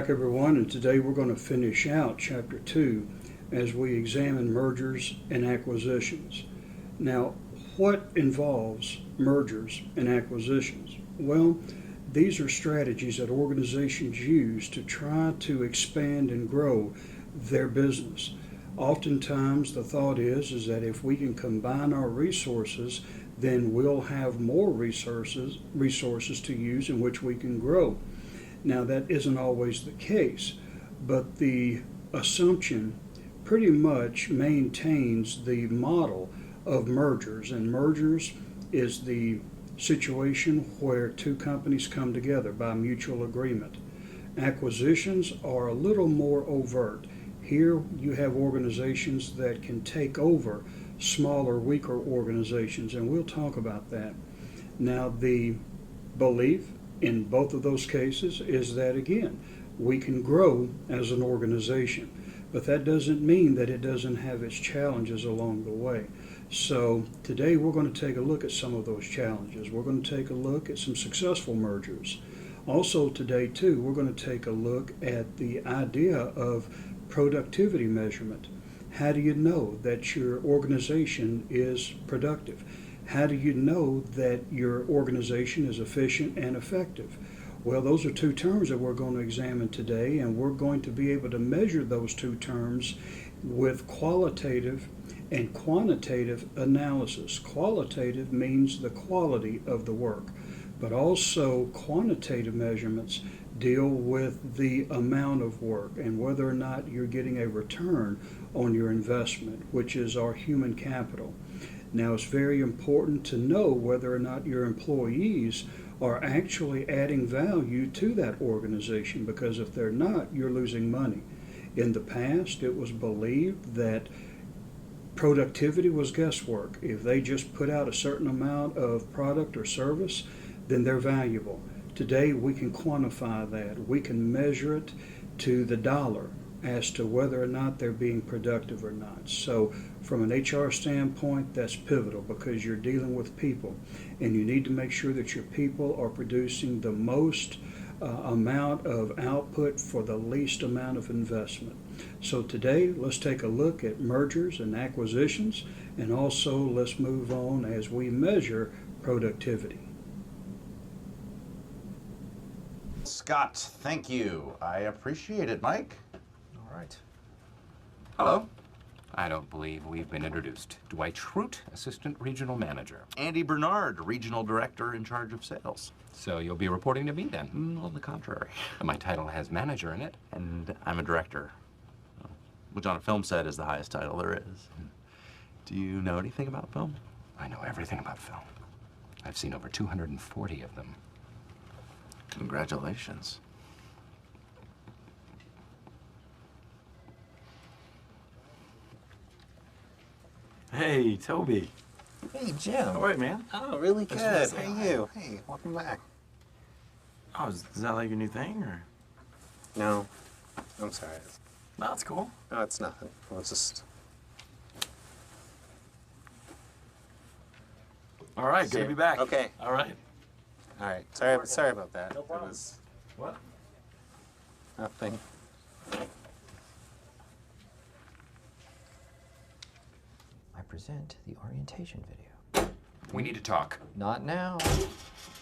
back, everyone, and today we're going to finish out Chapter 2 as we examine mergers and acquisitions. Now, what involves mergers and acquisitions? Well, these are strategies that organizations use to try to expand and grow their business. Oftentimes, the thought is that if we can combine our resources, then we'll have more resources to use in which we can grow. Now, that isn't always the case, but the assumption pretty much maintains the model of mergers, and mergers is the situation where two companies come together by mutual agreement. Acquisitions are a little more overt. Here you have organizations that can take over smaller, weaker organizations, and we'll talk about that. Now, the belief in both of those cases is that, again, we can grow as an organization, but that doesn't mean that it doesn't have its challenges along the way. So today we're going to take a look at some of those challenges. We're going to take a look at some successful mergers. Also today, too, we're going to take a look at the idea of productivity measurement. How do you know that your organization is productive? How do you know that your organization is efficient and effective? Well, those are two terms that we're going to examine today, and we're going to be able to measure those two terms with qualitative and quantitative analysis. Qualitative means the quality of the work, but also quantitative measurements deal with the amount of work and whether or not you're getting a return on your investment, which is our human capital. Now, it's very important to know whether or not your employees are actually adding value to that organization, because if they're not, you're losing money. In the past, it was believed that productivity was guesswork. If they just put out a certain amount of product or service, then they're valuable. Today, we can quantify that. We can measure it to the dollar as to whether or not they're being productive or not. So from an HR standpoint, that's pivotal, because you're dealing with people, and you need to make sure that your people are producing the most amount of output for the least amount of investment. So today, let's take a look at mergers and acquisitions, and also let's move on as we measure productivity. Scott, thank you. I appreciate it, Mike. All right. Hello. I don't believe we've been introduced. Dwight Schrute, Assistant Regional Manager. Andy Bernard, Regional Director in charge of sales. So you'll be reporting to me then? On the contrary. My title has manager in it. And I'm a director, which on a film set is the highest title there is. Do you know anything about film? I know everything about film. I've seen over 240 of them. Congratulations. Hey, Toby. Hey, Jim. All right, man. Oh, really good. Nice to How see are you? Hey, welcome back. Oh, is that like your new thing, or? No, I'm sorry. No, it's cool. No, it's nothing. Well, it's just... All right, good to be back. Okay. All right. All right. Sorry about that. No problem. It was What? nothing. I present the orientation video. We need to talk. Not now.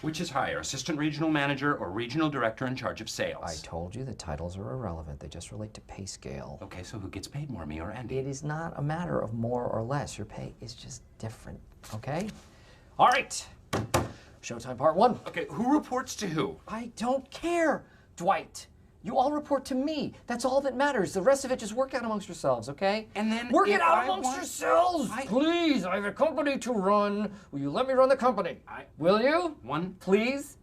Which is higher, Assistant Regional Manager or Regional Director in charge of sales? I told you the titles are irrelevant. They just relate to pay scale. Okay, so who gets paid more, me or Andy? It is not a matter of more or less. Your pay is just different, okay? All right. Showtime part one. Okay, who reports to who? I don't care, Dwight. You all report to me. That's all that matters. The rest of it, just work out amongst yourselves, okay? And then work if it out I amongst want- yourselves. Please, I have a company to run. Will you let me run the company? Will you? One. Please?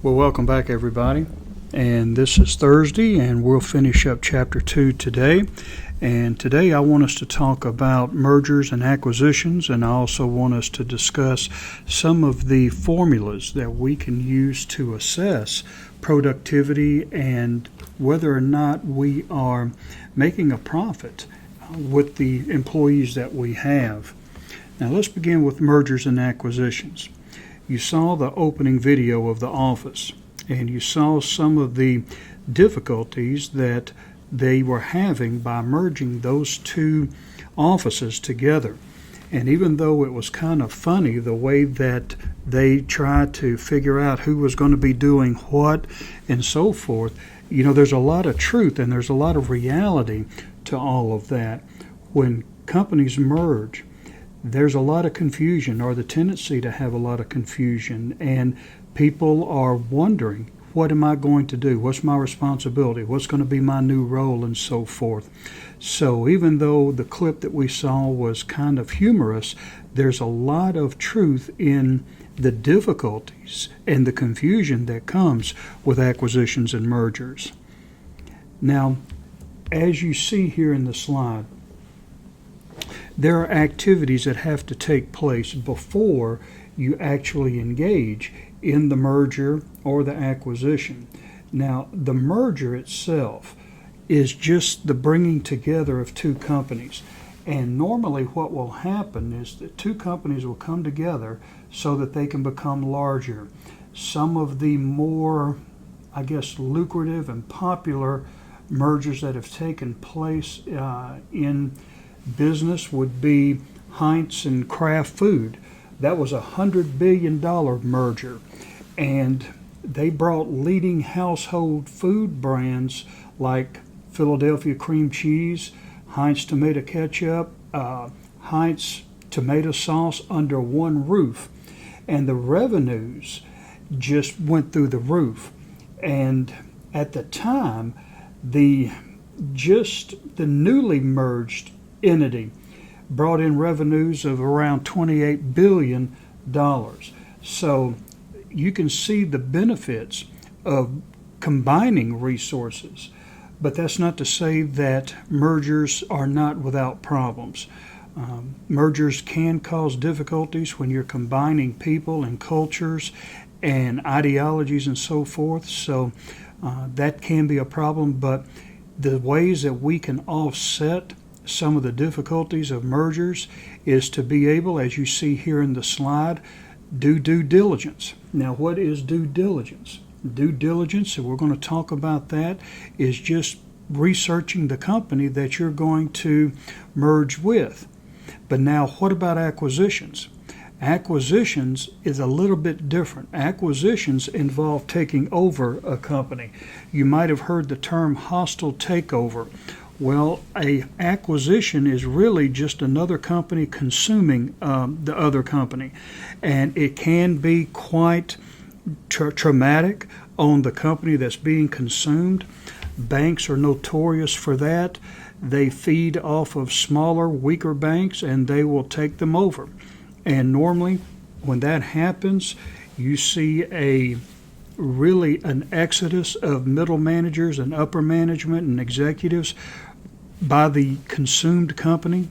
Well, welcome back, everybody. And this is Thursday, and we'll finish up Chapter 2 today. And today I want us to talk about mergers and acquisitions, and I also want us to discuss some of the formulas that we can use to assess productivity and whether or not we are making a profit with the employees that we have. Now let's begin with mergers and acquisitions. you saw the opening video of The Office, and you saw some of the difficulties that they were having by merging those two offices together. And even though it was kind of funny the way that they tried to figure out who was going to be doing what and so forth, you know, there's a lot of truth and there's a lot of reality to all of that. When companies merge, there's a lot of confusion, or the tendency to have a lot of confusion, and people are wondering, what am I going to do? What's my responsibility? What's going to be my new role, and so forth. So even though the clip that we saw was kind of humorous, there's a lot of truth in the difficulties and the confusion that comes with acquisitions and mergers. Now, as you see here in the slide, there are activities that have to take place before you actually engage in the merger or the acquisition. Now, the merger itself is just the bringing together of two companies. And normally what will happen is that two companies will come together so that they can become larger. Some of the more, I guess, lucrative and popular mergers that have taken place in business would be Heinz and Kraft Food. That was a $100 billion merger, and they brought leading household food brands like Philadelphia cream cheese, Heinz tomato ketchup, Heinz tomato sauce under one roof, and the revenues just went through the roof. And at the time, the newly merged entity brought in revenues of around $28 billion. So you can see the benefits of combining resources, but that's not to say that mergers are not without problems. Mergers can cause difficulties when you're combining people and cultures and ideologies and so forth, so that can be a problem, but the ways that we can offset some of the difficulties of mergers is to be able, as you see here in the slide, do due diligence. Now, what is due diligence? Due diligence, and we're going to talk about that, is just researching the company that you're going to merge with. But now, what about acquisitions? Acquisitions is a little bit different. Acquisitions involve taking over a company. You might have heard the term hostile takeover. Well, a acquisition is really just another company consuming the other company, and it can be quite traumatic on the company that's being consumed. Banks are notorious for that. They feed off of smaller, weaker banks, and they will take them over. And normally, when that happens, you see really an exodus of middle managers and upper management and executives by the consumed company,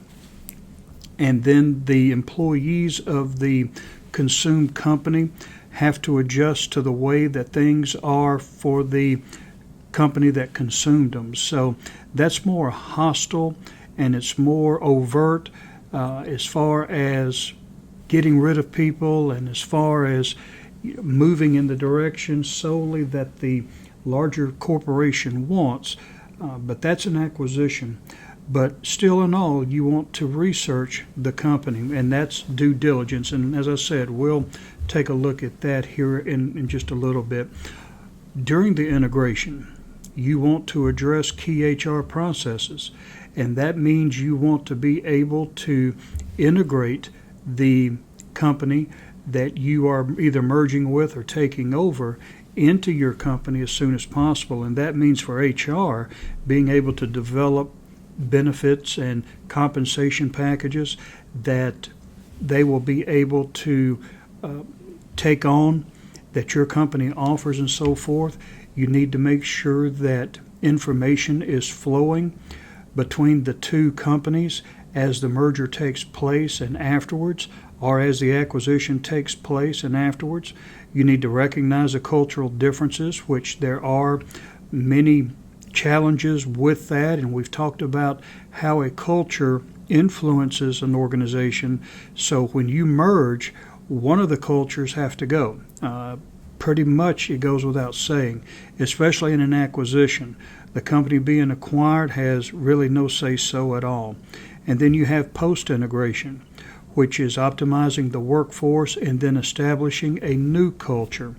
and then the employees of the consumed company have to adjust to the way that things are for the company that consumed them. So that's more hostile, and it's more overt as far as getting rid of people and as far as moving in the direction solely that the larger corporation wants. But that's an acquisition. But still in all, you want to research the company, and that's due diligence. And as I said, we'll take a look at that here in just a little bit. During the integration, you want to address key HR processes, and that means you want to be able to integrate the company that you are either merging with or taking over into your company as soon as possible. And that means for HR being able to develop benefits and compensation packages that they will be able to take on, that your company offers and so forth. You need to make sure that information is flowing between the two companies as the merger takes place and afterwards, or as the acquisition takes place and afterwards. You need to recognize the cultural differences, which there are many challenges with that, and we've talked about how a culture influences an organization. So when you merge, one of the cultures have to go. Pretty much it goes without saying, especially in an acquisition. The company being acquired has really no say-so at all. And then you have post-integration, which is optimizing the workforce and then establishing a new culture.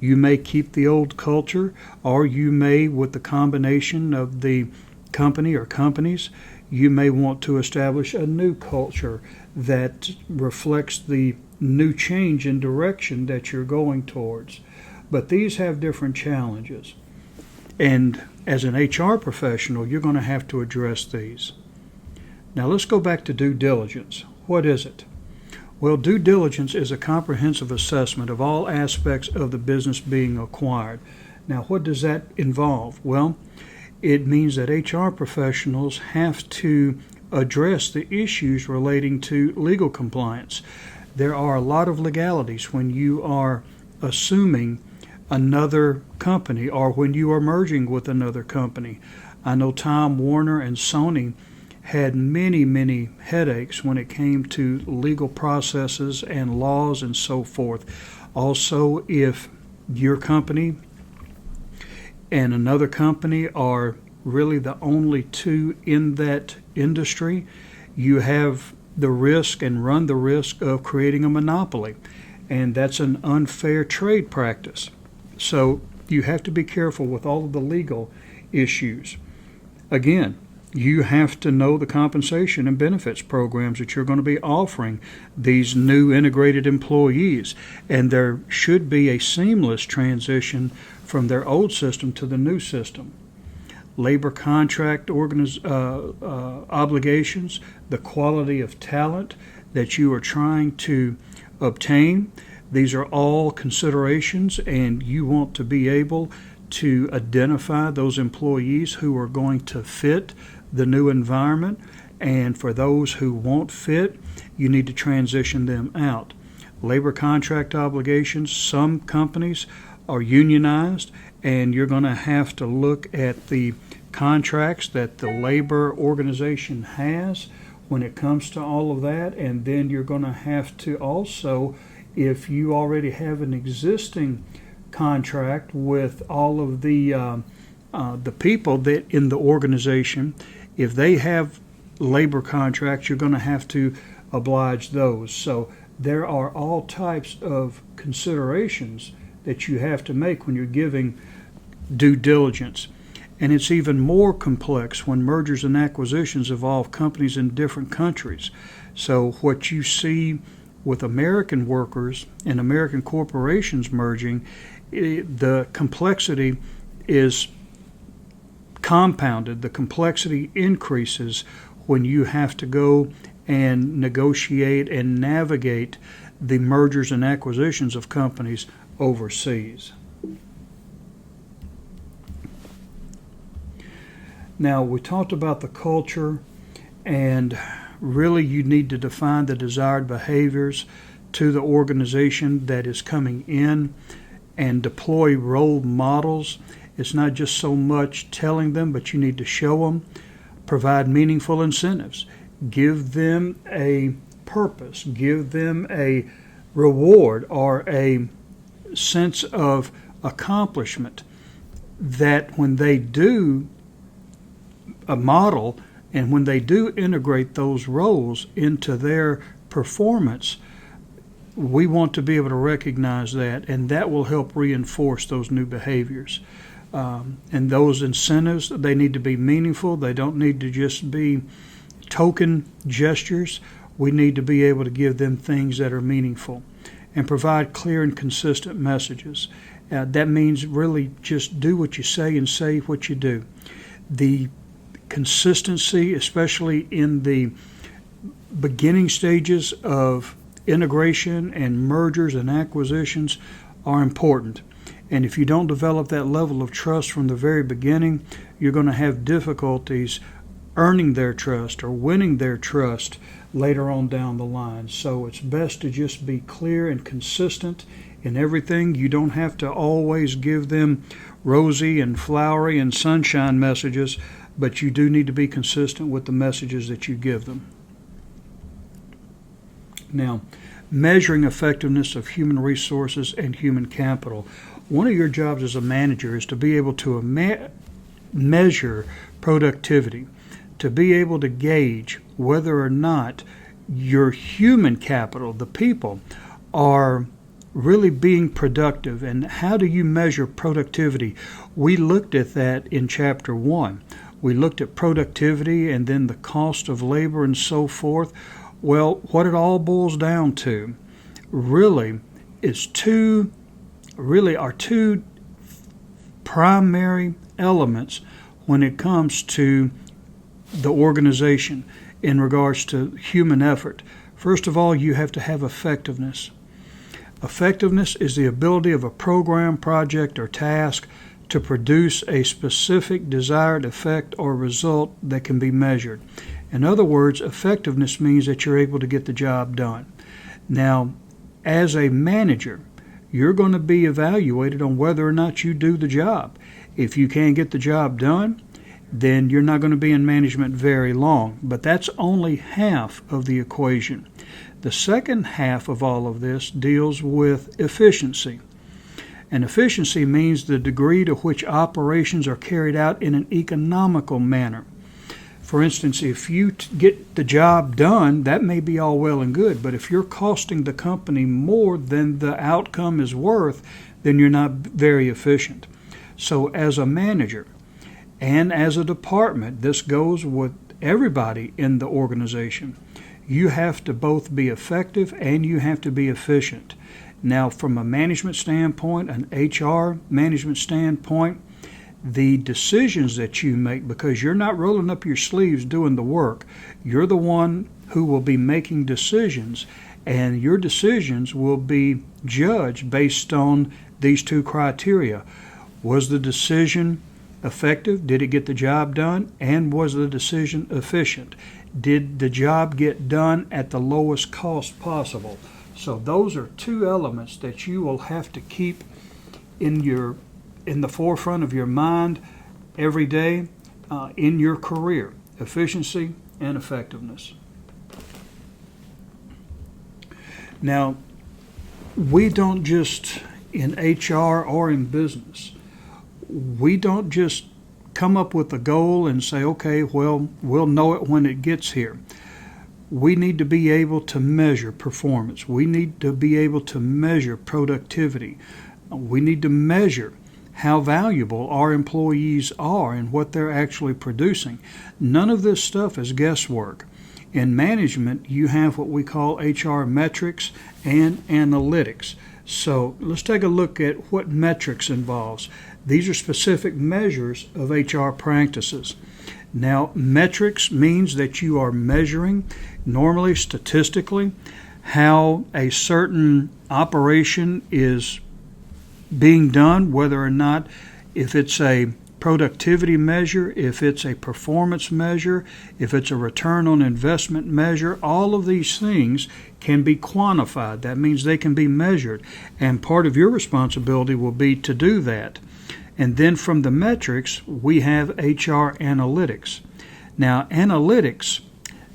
You may keep the old culture, or you may, with the combination of the company or companies, you may want to establish a new culture that reflects the new change in direction that you're going towards. But these have different challenges. And as an HR professional, you're going to have to address these. Now let's go back to due diligence. What is it? Well, due diligence is a comprehensive assessment of all aspects of the business being acquired. Now, what does that involve? Well, it means that HR professionals have to address the issues relating to legal compliance. There are a lot of legalities when you are assuming another company or when you are merging with another company. I know Time Warner and Sony had many headaches when it came to legal processes and laws and so forth. Also, if your company and another company are really the only two in that industry, you have the risk and run the risk of creating a monopoly, and that's an unfair trade practice. So you have to be careful with all of the legal issues. Again, you have to know the compensation and benefits programs that you're going to be offering these new integrated employees, and there should be a seamless transition from their old system to the new system. Labor contract obligations, the quality of talent that you are trying to obtain, these are all considerations, and you want to be able to identify those employees who are going to fit the new environment, and for those who won't fit, you need to transition them out. Labor contract obligations, some companies are unionized, and you're going to have to look at the contracts that the labor organization has when it comes to all of that, and then you're going to have to also, if you already have an existing contract with all of the people that in the organization, if they have labor contracts, you're going to have to oblige those. So there are all types of considerations that you have to make when you're giving due diligence. And it's even more complex when mergers and acquisitions involve companies in different countries. So what you see with American workers and American corporations merging, the complexity is compounded. The complexity increases when you have to go and negotiate and navigate the mergers and acquisitions of companies overseas. Now, we talked about the culture, and really you need to define the desired behaviors to the organization that is coming in and deploy role models. It's not just so much telling them, but you need to show them. Provide meaningful incentives. Give them a purpose. Give them a reward or a sense of accomplishment that when they do a model and when they do integrate those roles into their performance, we want to be able to recognize that, and that will help reinforce those new behaviors. And those incentives, they need to be meaningful. They don't need to just be token gestures. We need to be able to give them things that are meaningful and provide clear and consistent messages. That means really just do what you say and say what you do. The consistency, especially in the beginning stages of integration and mergers and acquisitions, are important. And if you don't develop that level of trust from the very beginning, you're going to have difficulties earning their trust or winning their trust later on down the line. So it's best to just be clear and consistent in everything. You don't have to always give them rosy and flowery and sunshine messages, but you do need to be consistent with the messages that you give them. Now, measuring effectiveness of human resources and human capital. One of your jobs as a manager is to be able to measure productivity, to be able to gauge whether or not your human capital, the people, are really being productive. And how do you measure productivity? We looked at that in Chapter 1. We looked at productivity and then the cost of labor and so forth. Well, what it all boils down to really are two primary elements when it comes to the organization in regards to human effort. First of all, you have to have effectiveness. Effectiveness is the ability of a program, project, or task to produce a specific desired effect or result that can be measured. In other words, effectiveness means that you're able to get the job done. Now, as a manager, you're going to be evaluated on whether or not you do the job. If you can't get the job done, then you're not going to be in management very long. But that's only half of the equation. The second half of all of this deals with efficiency. And efficiency means the degree to which operations are carried out in an economical manner. For instance, if you get the job done, that may be all well and good, but if you're costing the company more than the outcome is worth, then you're not very efficient. So as a manager and as a department, this goes with everybody in the organization. You have to both be effective and you have to be efficient. Now, from a management standpoint, an HR management standpoint, the decisions that you make, because you're not rolling up your sleeves doing the work, you're the one who will be making decisions, and your decisions will be judged based on these two criteria. Was the decision effective? Did it get the job done? And was the decision efficient? Did the job get done at the lowest cost possible? So those are two elements that you will have to keep in the forefront of your mind every day in your career: efficiency and effectiveness. Now, we don't just, in HR or in business, we don't just come up with a goal and say, okay, well, we'll know it when it gets here. We need to be able to measure performance. We need to be able to measure productivity. We need to measure how valuable our employees are and what they're actually producing. None of this stuff is guesswork. In management, you have what we call HR metrics and analytics. So let's take a look at what metrics involves. These are specific measures of HR practices. Now, metrics means that you are measuring, normally statistically, how a certain operation is being done, whether or not, if it's a productivity measure, if it's a performance measure, if it's a return on investment measure. All of these things can be quantified. That means they can be measured, and part of your responsibility will be to do that. And then from the metrics, we have HR analytics. Now, analytics,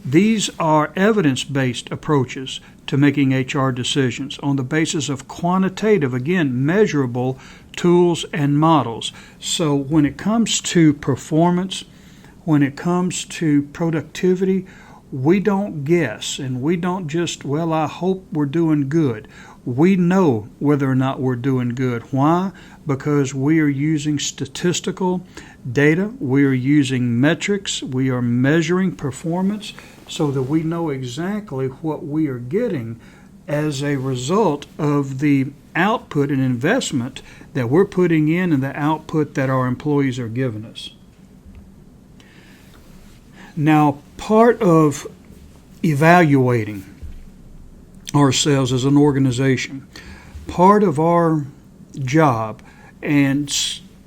these are evidence-based approaches to making HR decisions on the basis of quantitative, again, measurable tools and models. So when it comes to performance, when it comes to productivity, we don't guess and we don't just, well, I hope we're doing good. We know whether or not we're doing good. Why? Because we are using statistical data, we are using metrics, we are measuring performance so that we know exactly what we are getting as a result of the output and investment that we're putting in and the output that our employees are giving us. Now, part of evaluating ourselves as an organization, part of our job and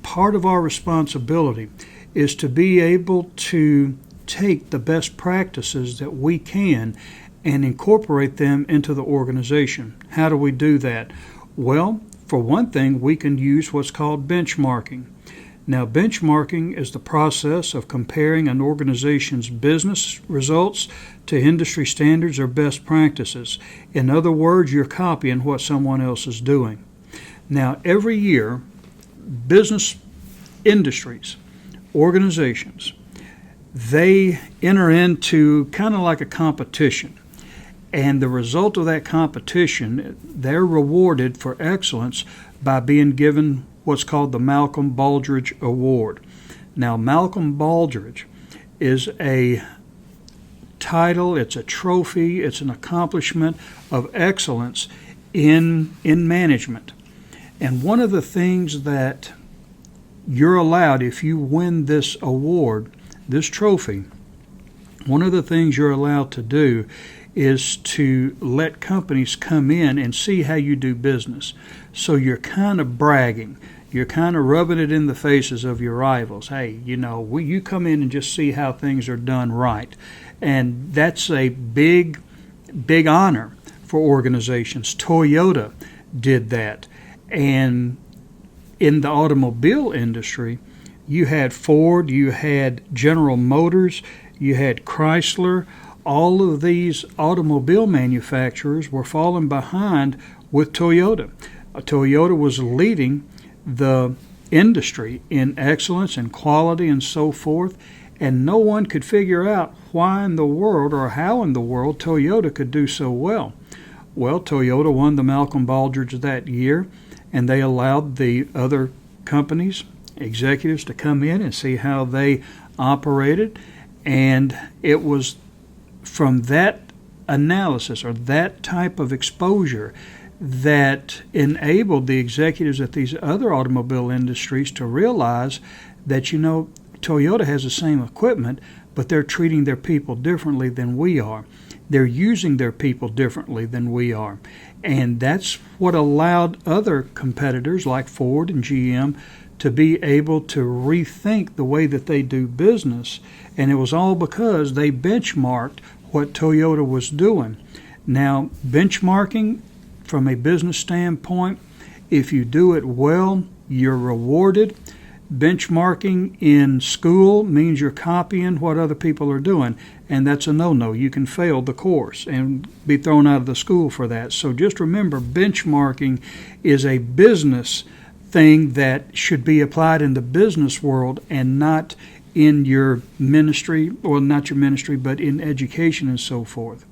part of our responsibility is to be able to take the best practices that we can and incorporate them into the organization. How do we do that? Well, for one thing, we can use what's called benchmarking. Now, benchmarking is the process of comparing an organization's business results to industry standards or best practices. In other words, you're copying what someone else is doing. Now, every year, business industries, organizations, they enter into kind of like a competition. And the result of that competition, they're rewarded for excellence by being given what's called the Malcolm Baldrige Award. Now, Malcolm Baldrige is a title, it's a trophy, it's an accomplishment of excellence in management. And one of the things that you're allowed, if you win this award, this trophy, one of the things you're allowed to do is to let companies come in and see how you do business. So you're kind of bragging. You're kind of rubbing it in the faces of your rivals. Hey, you come in and just see how things are done right. And that's a big honor for organizations. Toyota did that. And in the automobile industry, you had Ford, you had General Motors, you had Chrysler. All of these automobile manufacturers were falling behind with Toyota. Toyota was leading the industry in excellence and quality and so forth, and no one could figure out why in the world or how in the world Toyota could do so well. Well, Toyota won the Malcolm Baldrige that year, and they allowed the other companies, executives, to come in and see how they operated, and it was from that analysis or that type of exposure that enabled the executives at these other automobile industries to realize that, Toyota has the same equipment, but they're treating their people differently than we are. They're using their people differently than we are. And that's what allowed other competitors like Ford and GM to be able to rethink the way that they do business. And it was all because they benchmarked what Toyota was doing. Now, benchmarking from a business standpoint, if you do it well, you're rewarded. Benchmarking in school means you're copying what other people are doing, and that's a no-no. You can fail the course and be thrown out of the school for that. So just remember, benchmarking is a business thing that should be applied in the business world and not in your ministry, or not your ministry, but in education and so forth.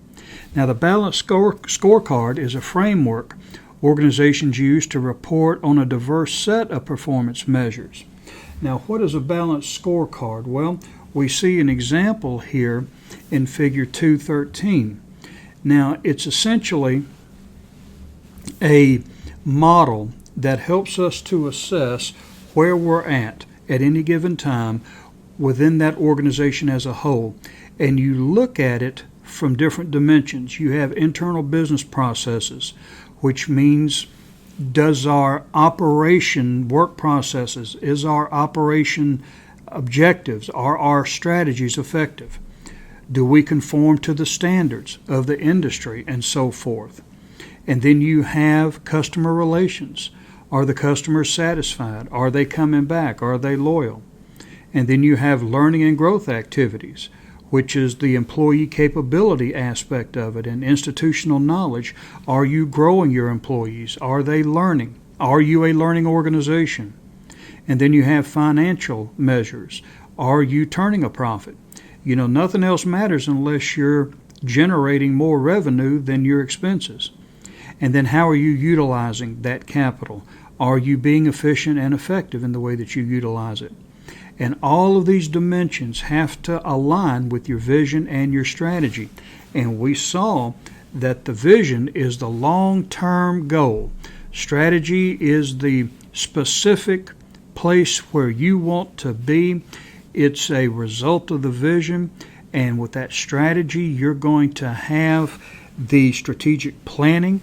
Now, the balanced scorecard is a framework organizations use to report on a diverse set of performance measures. Now, what is a balanced scorecard? Well, we see an example here in Figure 213. Now, it's essentially a model that helps us to assess where we're at any given time within that organization as a whole. And you look at it from different dimensions. You have internal business processes, which means, does our operation work processes, is our operation objectives, are our strategies effective? Do we conform to the standards of the industry and so forth? And then you have customer relations. Are the customers satisfied? Are they coming back? Are they loyal? And then you have learning and growth activities, which is the employee capability aspect of it, and institutional knowledge. Are you growing your employees? Are they learning? Are you a learning organization? And then you have financial measures. Are you turning a profit? Nothing else matters unless you're generating more revenue than your expenses. And then how are you utilizing that capital? Are you being efficient and effective in the way that you utilize it? And all of these dimensions have to align with your vision and your strategy. And we saw that the vision is the long-term goal. Strategy is the specific place where you want to be. It's a result of the vision. And with that strategy, you're going to have the strategic planning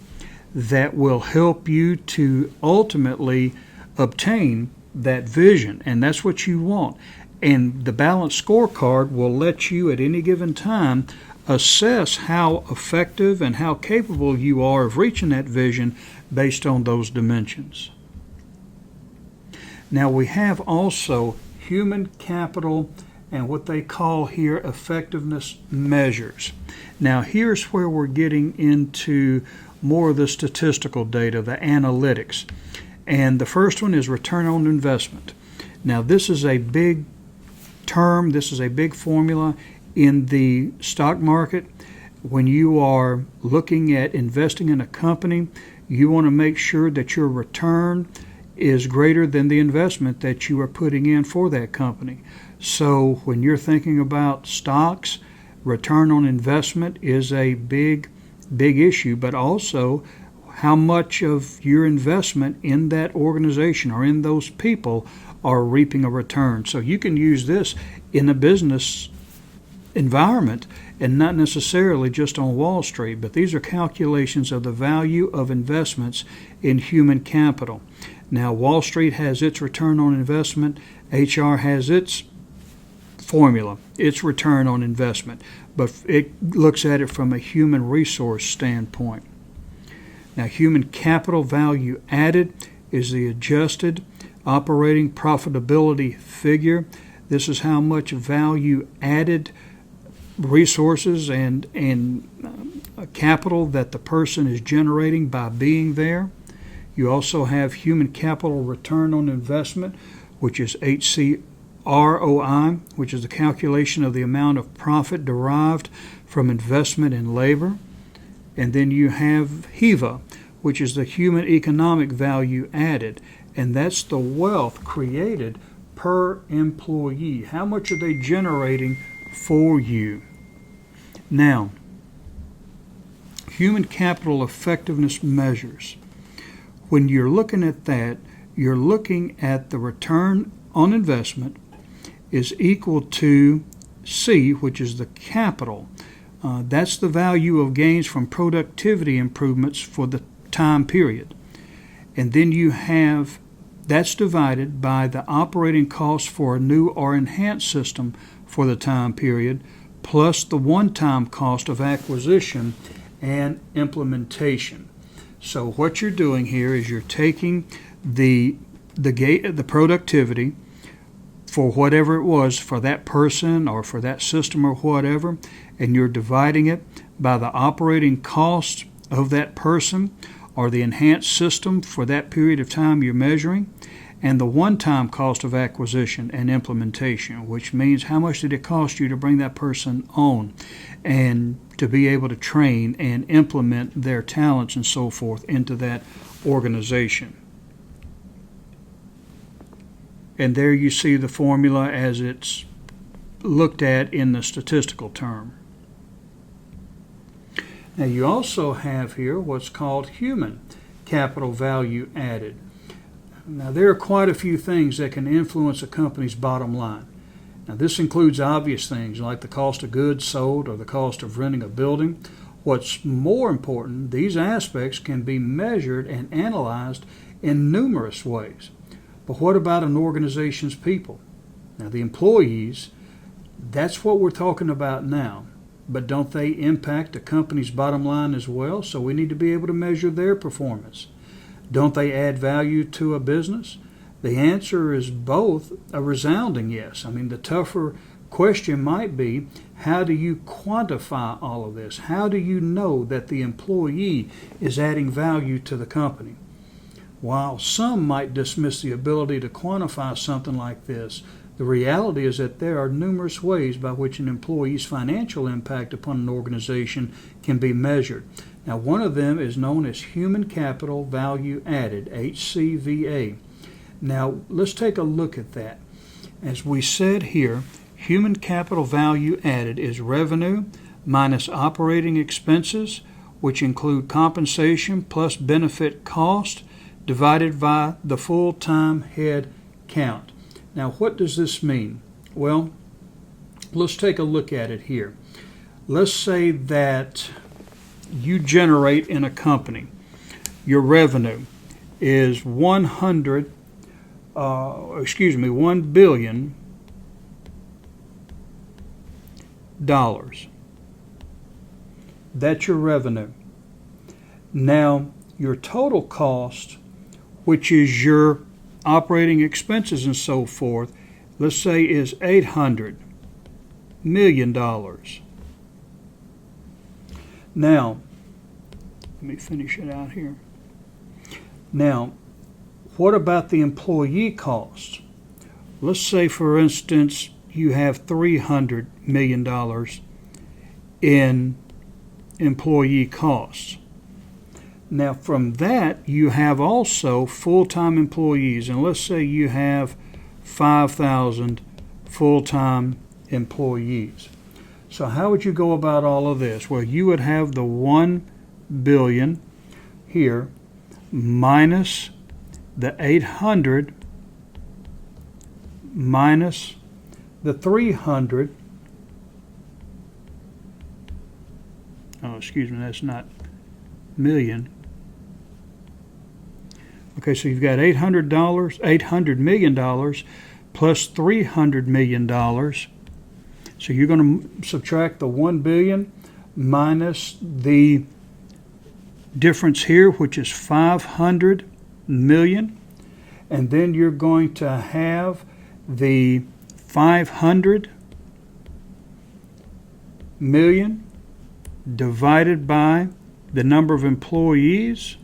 that will help you to ultimately obtain that vision, and that's what you want. And the balanced scorecard will let you at any given time assess how effective and how capable you are of reaching that vision based on those dimensions. Now we have also human capital and what they call here effectiveness measures. Now here's where we're getting into more of the statistical data, the analytics. And the first one is return on investment. Now this is a big term, this is a big formula in the stock market. When you are looking at investing in a company, you want to make sure that your return is greater than the investment that you are putting in for that company. So when you're thinking about stocks, return on investment is a big issue, but also how much of your investment in that organization or in those people are reaping a return. So you can use this in a business environment and not necessarily just on Wall Street, but these are calculations of the value of investments in human capital. Now, Wall Street has its return on investment, HR has its formula, its return on investment, but it looks at it from a human resource standpoint. Now, human capital value added is the adjusted operating profitability figure. This is how much value added resources and capital that the person is generating by being there. You also have human capital return on investment, which is HCROI, which is the calculation of the amount of profit derived from investment in labor. And then you have HEVA, which is the human economic value added, and that's the wealth created per employee. How much are they generating for you? Now, human capital effectiveness measures. When you're looking at that, you're looking at the return on investment is equal to C, which is the capital. That's the value of gains from productivity improvements for the time period. And then you have, that's divided by the operating cost for a new or enhanced system for the time period, plus the one-time cost of acquisition and implementation. So what you're doing here is you're taking the productivity for whatever it was for that person or for that system or whatever, and you're dividing it by the operating cost of that person or the enhanced system for that period of time you're measuring, and the one-time cost of acquisition and implementation, which means how much did it cost you to bring that person on and to be able to train and implement their talents and so forth into that organization. And there you see the formula as it's looked at in the statistical term. Now you also have here what's called human capital value added. Now there are quite a few things that can influence a company's bottom line. Now this includes obvious things like the cost of goods sold or the cost of renting a building. What's more important, these aspects can be measured and analyzed in numerous ways. But what about an organization's people? Now the employees, that's what we're talking about now. But don't they impact a company's bottom line as well? So we need to be able to measure their performance. Don't they add value to a business? The answer is both a resounding yes. I mean, the tougher question might be, how do you quantify all of this? How do you know that the employee is adding value to the company? While some might dismiss the ability to quantify something like this, the reality is that there are numerous ways by which an employee's financial impact upon an organization can be measured. Now, one of them is known as Human Capital Value Added, HCVA. Now, let's take a look at that. As we said here, Human Capital Value Added is revenue minus operating expenses, which include compensation plus benefit cost, divided by the full-time head count. Now, what does this mean? Well, let's take a look at it here. Let's say that you generate in a company, your revenue is $1 billion. That's your revenue. Now, your total cost, which is your operating expenses and so forth, let's say is $800 million. Now, let me finish it out here. Now, what about the employee costs? Let's say, for instance, you have $300 million in employee costs. Now, from that, you have also full-time employees, and let's say you have 5,000 full-time employees. So how would you go about all of this? Well, you would have the 1 billion here minus the 800 minus the 300. Oh, excuse me, that's not million. Okay, so you've got $800 million plus $300 million. So you're going to subtract the 1 billion minus the difference here, which is 500 million. And then you're going to have the 500 million divided by the number of employees,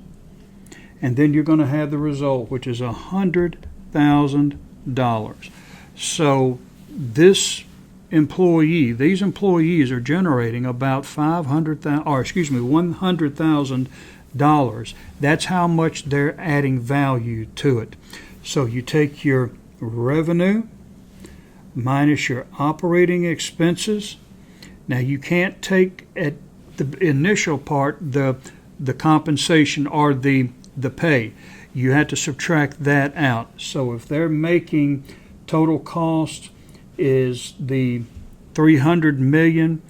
and then you're going to have the result, which is $100,000. So these employees are generating about $100,000. That's how much they're adding value to it. So you take your revenue minus your operating expenses. Now you can't take at the initial part the compensation or the pay. You have to subtract that out. So if they're making total cost is the 300 million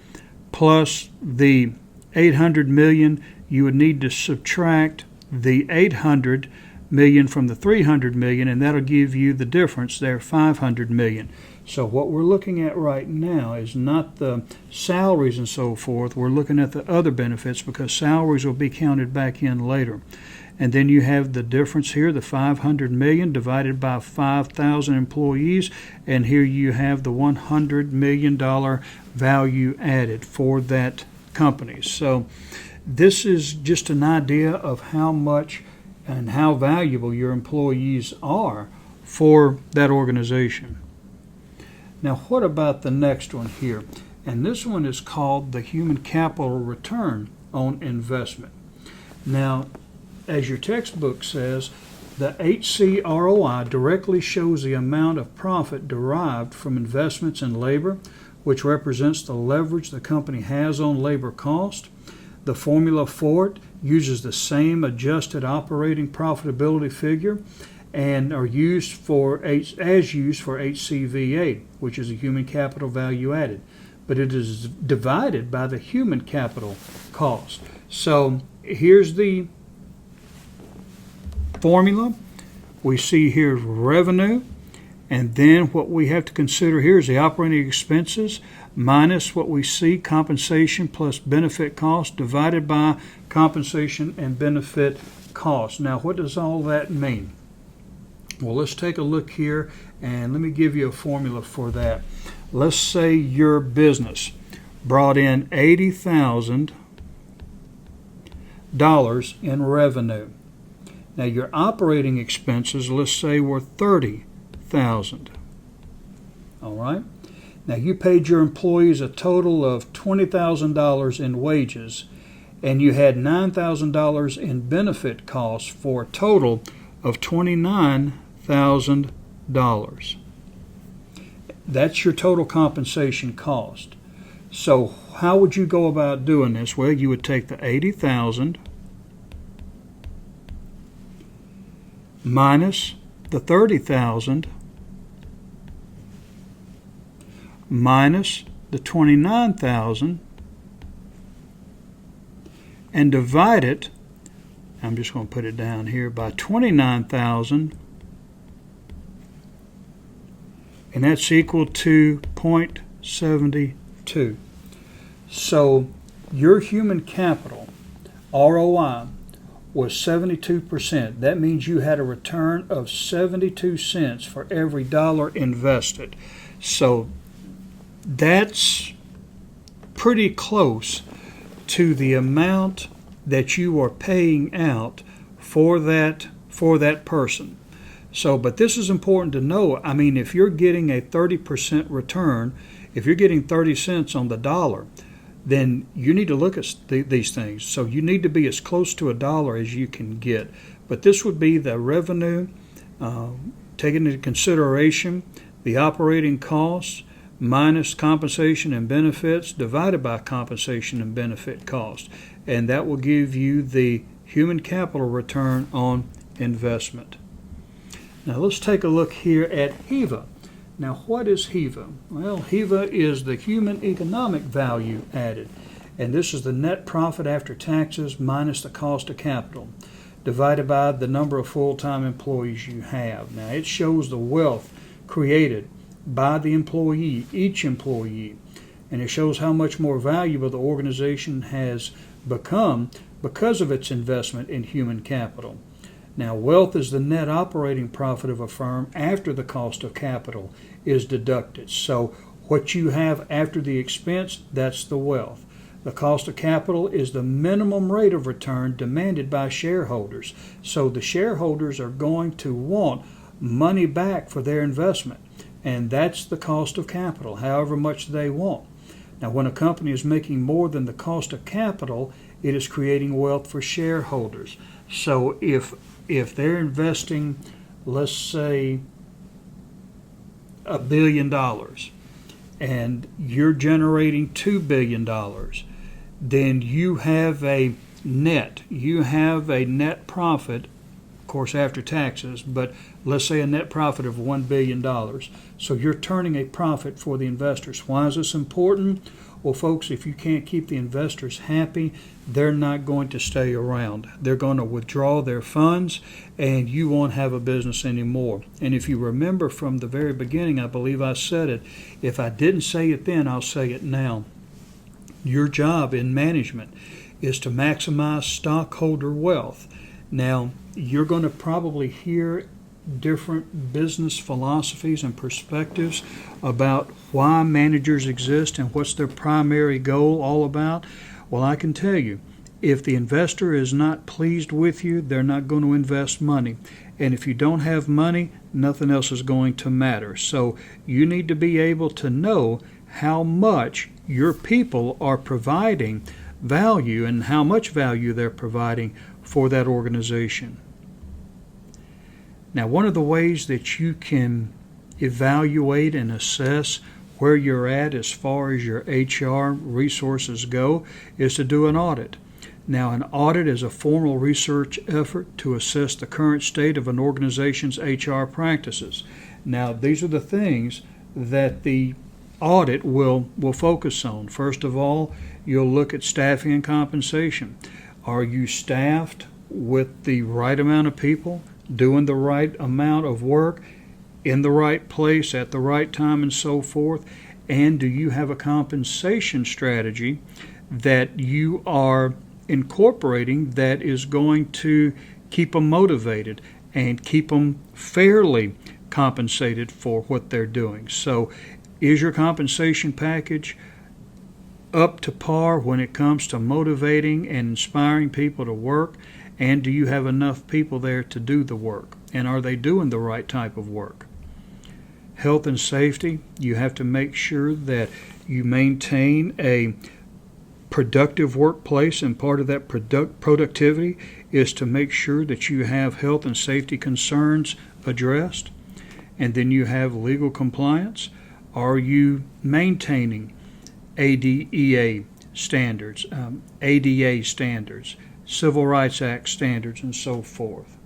plus the 800 million, you would need to subtract the 800 million from the 300 million, and that'll give you the difference there, 500 million. So what we're looking at right now is not the salaries and so forth. We're looking at the other benefits, because salaries will be counted back in later. And then you have the difference here, the 500 million divided by 5,000 employees, and here you have the $100 million value added for that company. So this is just an idea of how much and how valuable your employees are for that organization. Now, what about the next one here? And this one is called the human capital return on investment. Now, as your textbook says, the HCROI directly shows the amount of profit derived from investments in labor, which represents the leverage the company has on labor cost. The formula for it uses the same adjusted operating profitability figure and are used for HCVA, which is a human capital value added, but it is divided by the human capital cost. So here's the formula. We see here revenue, and then what we have to consider here is the operating expenses minus what we see, compensation plus benefit cost, divided by compensation and benefit cost. Now, what does all that mean? Well, let's take a look here, and let me give you a formula for that. Let's say your business brought in $80,000 in revenue. Now, your operating expenses, let's say, were $30,000. All right? Now, you paid your employees a total of $20,000 in wages, and you had $9,000 in benefit costs for a total of $29,000. That's your total compensation cost. So how would you go about doing this? Well, you would take the $80,000 minus the $30,000 minus the $29,000 and divide it, I'm just going to put it down here, by 29,000, and that's equal to 0.72. So your human capital, ROI, was 72%. That means you had a return of 72 cents for every dollar invested. So that's pretty close to the amount that you are paying out for that person. So, but this is important to know. I mean, if you're getting a 30% return, if you're getting 30 cents on the dollar, then you need to look at these things. So you need to be as close to a dollar as you can get. But this would be the revenue, taking into consideration the operating costs minus compensation and benefits divided by compensation and benefit cost. And that will give you the human capital return on investment. Now let's take a look here at HEVA. Now what is HEVA? Well, HEVA is the human economic value added. And this is the net profit after taxes minus the cost of capital divided by the number of full-time employees you have. Now it shows the wealth created by the employee, each employee, and it shows how much more valuable the organization has become because of its investment in human capital. Now, wealth is the net operating profit of a firm after the cost of capital is deducted. So what you have after the expense, that's the wealth. The cost of capital is the minimum rate of return demanded by shareholders. So the shareholders are going to want money back for their investment, and that's the cost of capital, however much they want. Now, when a company is making more than the cost of capital, it is creating wealth for shareholders. So if they're investing, let's say, $1 billion, and you're generating $2 billion, then you have a net profit, of course after taxes, but let's say a net profit of $1 billion. So you're turning a profit for the investors. Why is this important? Well, folks, if you can't keep the investors happy, they're not going to stay around. They're going to withdraw their funds, and you won't have a business anymore. And if you remember from the very beginning, I believe I said it. If I didn't say it then, I'll say it now. Your job in management is to maximize stockholder wealth. Now, you're going to probably hear different business philosophies and perspectives about why managers exist and what's their primary goal all about. Well, I can tell you, if the investor is not pleased with you, they're not going to invest money. And if you don't have money, nothing else is going to matter. So you need to be able to know how much your people are providing value and how much value they're providing for that organization. Now, one of the ways that you can evaluate and assess where you're at as far as your HR resources go is to do an audit. Now, an audit is a formal research effort to assess the current state of an organization's HR practices. Now, these are the things that the audit will focus on. First of all, you'll look at staffing and compensation. Are you staffed with the right amount of people, doing the right amount of work, in the right place, at the right time, and so forth? And do you have a compensation strategy that you are incorporating that is going to keep them motivated and keep them fairly compensated for what they're doing? So is your compensation package up to par when it comes to motivating and inspiring people to work? And do you have enough people there to do the work? And are they doing the right type of work? Health and safety, you have to make sure that you maintain a productive workplace, and part of that productivity is to make sure that you have health and safety concerns addressed. And then you have legal compliance. Are you maintaining ADEA standards, ADA standards, Civil Rights Act standards, and so forth?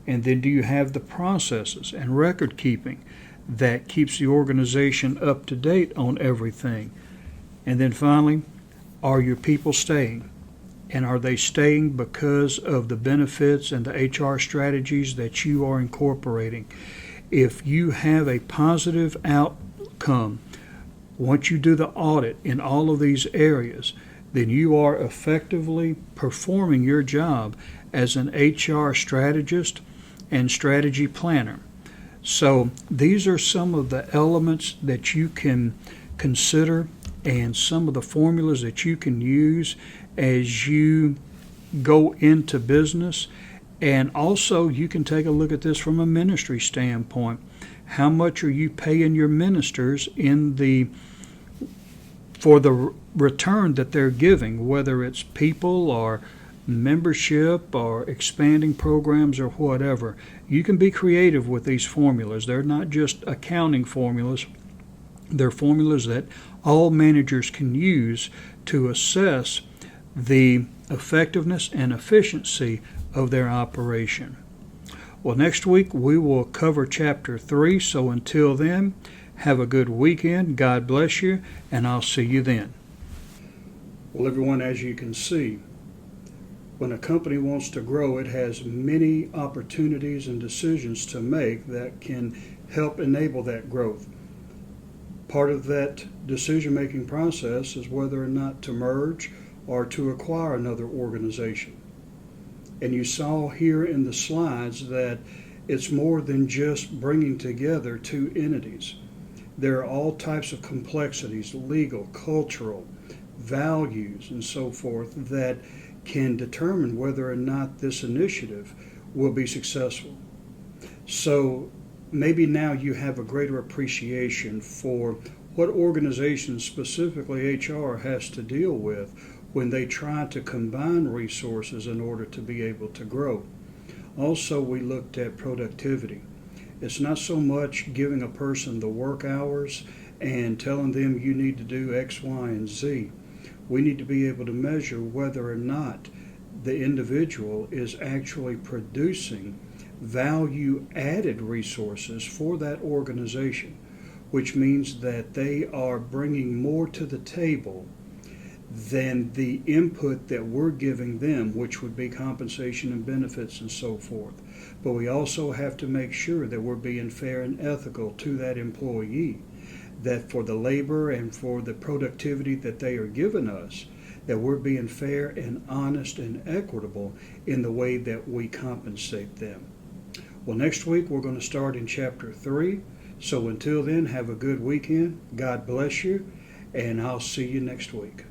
And then do you have the processes and record keeping that keeps the organization up to date on everything? And then finally, are your people staying? And are they staying because of the benefits and the HR strategies that you are incorporating? If you have a positive outcome, once you do the audit in all of these areas, then you are effectively performing your job as an HR strategist and strategy planner. So these are some of the elements that you can consider and some of the formulas that you can use as you go into business. And also you can take a look at this from a ministry standpoint. How much are you paying your ministers for the return that they're giving, whether it's people or membership or expanding programs or whatever? You can be creative with these formulas. They're not just accounting formulas. They're formulas that all managers can use to assess the effectiveness and efficiency of their operation. Well, next week we will cover Chapter 3, so until then, have a good weekend. God bless you, and I'll see you then. Well, everyone, as you can see, when a company wants to grow, it has many opportunities and decisions to make that can help enable that growth. Part of that decision-making process is whether or not to merge or to acquire another organization. And you saw here in the slides that it's more than just bringing together two entities. There are all types of complexities, legal, cultural, values, and so forth, that can determine whether or not this initiative will be successful. So maybe now you have a greater appreciation for what organizations, specifically HR, has to deal with when they try to combine resources in order to be able to grow. Also, we looked at productivity. It's not so much giving a person the work hours and telling them you need to do X, Y, and Z. We need to be able to measure whether or not the individual is actually producing value-added resources for that organization, which means that they are bringing more to the table than the input that we're giving them, which would be compensation and benefits and so forth. But we also have to make sure that we're being fair and ethical to that employee, that for the labor and for the productivity that they are giving us, that we're being fair and honest and equitable in the way that we compensate them. Well, next week we're going to start in Chapter 3. So until then, have a good weekend. God bless you, and I'll see you next week.